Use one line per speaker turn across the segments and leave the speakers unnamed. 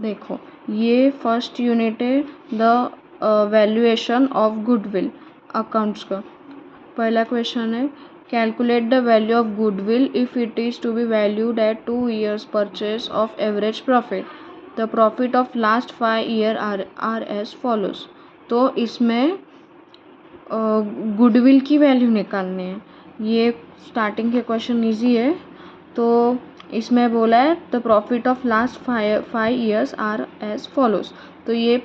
देखो ये first unit है the valuation of goodwill accounts का। पहला क्वेश्चन है calculate the value of goodwill if it is to be valued at 2 years purchase of average profit. The profit of last 5 year are as follows. तो इसमें goodwill की value निकालनी है। ये starting के क्वेश्चन इजी है। तो इसमें बोला है the profit of last 5 years are as follows. तो ये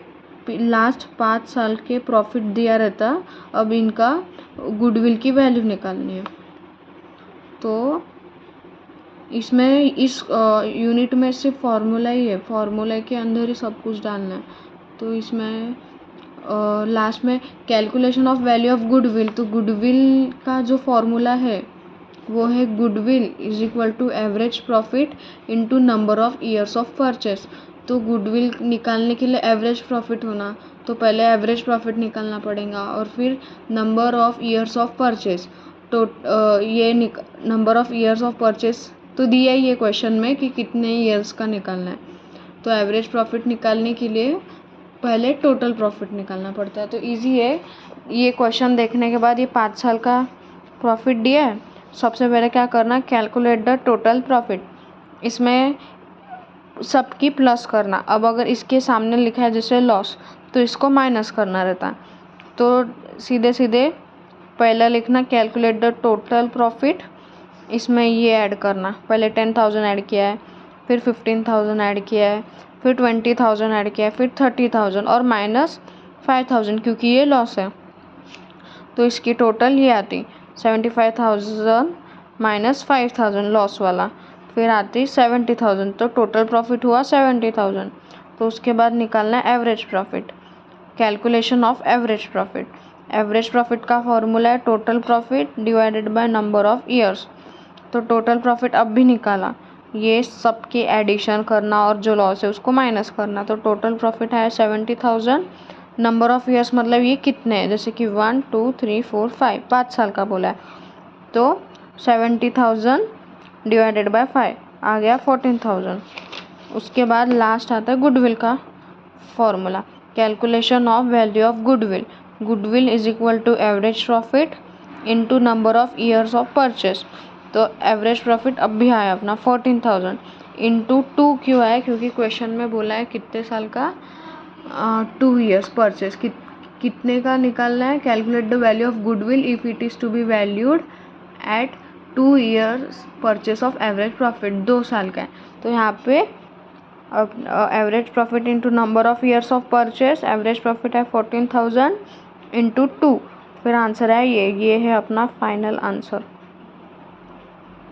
लास्ट 5 साल के प्रॉफिट दिया रहता, अब इनका गुडविल की वैल्यू निकालनी है। तो इसमें इस यूनिट में सिर्फ फार्मूला ही है, फार्मूला के अंदर ही सब कुछ डालना है। तो इसमें लास्ट में calculation of value of goodwill, तो गुडविल का जो फार्मूला है वो है goodwill is equal to average profit into number of years of purchase. तो गुडविल निकालने के लिए एवरेज प्रॉफिट होना, तो पहले एवरेज प्रॉफिट निकालना पड़ेगा और फिर number of years of purchase. तो ये number of years of purchase तो दिया ही है क्वेश्चन में कि कितने ईयर्स का निकालना है। तो एवरेज प्रॉफिट निकालने के लिए पहले टोटल प्रॉफिट निकालना पड़ता है। तो इजी है। ये क्वेश्चन देखने के बाद ये 5 साल का प्रॉफिट दिया है। सबसे पहले क्या करना, कैलकुलेट द टोटल प्रॉफिट। इसमें सबकी प्लस करना। अब अगर इसके सामने लिखा है जैसे लॉस, तो इसको माइनस करना रहता है। तो सीधे सीधे पहला लिखना कैलकुलेट द टोटल प्रॉफिट, इसमें ये ऐड करना। पहले 10,000 ऐड किया है, फिर 15,000 ऐड किया है, फिर 20,000 ऐड किया है, फिर 30,000 और माइनस 5,000 क्योंकि ये लॉस है। तो इसकी टोटल ये आती 75,000 माइनस 5,000 लॉस वाला, फिर आती 70,000। तो टोटल प्रॉफिट हुआ 70,000। तो उसके बाद निकालना है average profit, calculation of average profit. Average profit का फॉर्मूला है total profit divided by number of years. तो टोटल प्रॉफिट अब भी निकाला, ये सबके एडिशन करना और जो लॉस है उसको माइनस करना। तो टोटल प्रॉफिट है 70,000। नंबर ऑफ ईयर्स मतलब ये कितने हैं, जैसे कि 1 2 3 4 5, 5 साल का बोला है। तो 70,000 डिवाइडेड बाय 5 आ गया 14,000। उसके बाद लास्ट आता है गुडविल का formula, calculation of value of goodwill. Goodwill is equal to average profit into number of years of purchase. तो एवरेज प्रॉफिट अब भी आया अपना 14,000 इंटू 2 क्यों आया, क्योंकि क्वेश्चन में बोला है कितने साल का, 2 years परचेस। कितने का निकालना है, calculate the value of goodwill if it is to be valued at 2 years purchase of average profit, 2 साल का है। तो यहाँ पे average profit into number of years of purchase, average profit है 14,000 इंटू 2, फिर आंसर है ये है अपना फाइनल आंसर।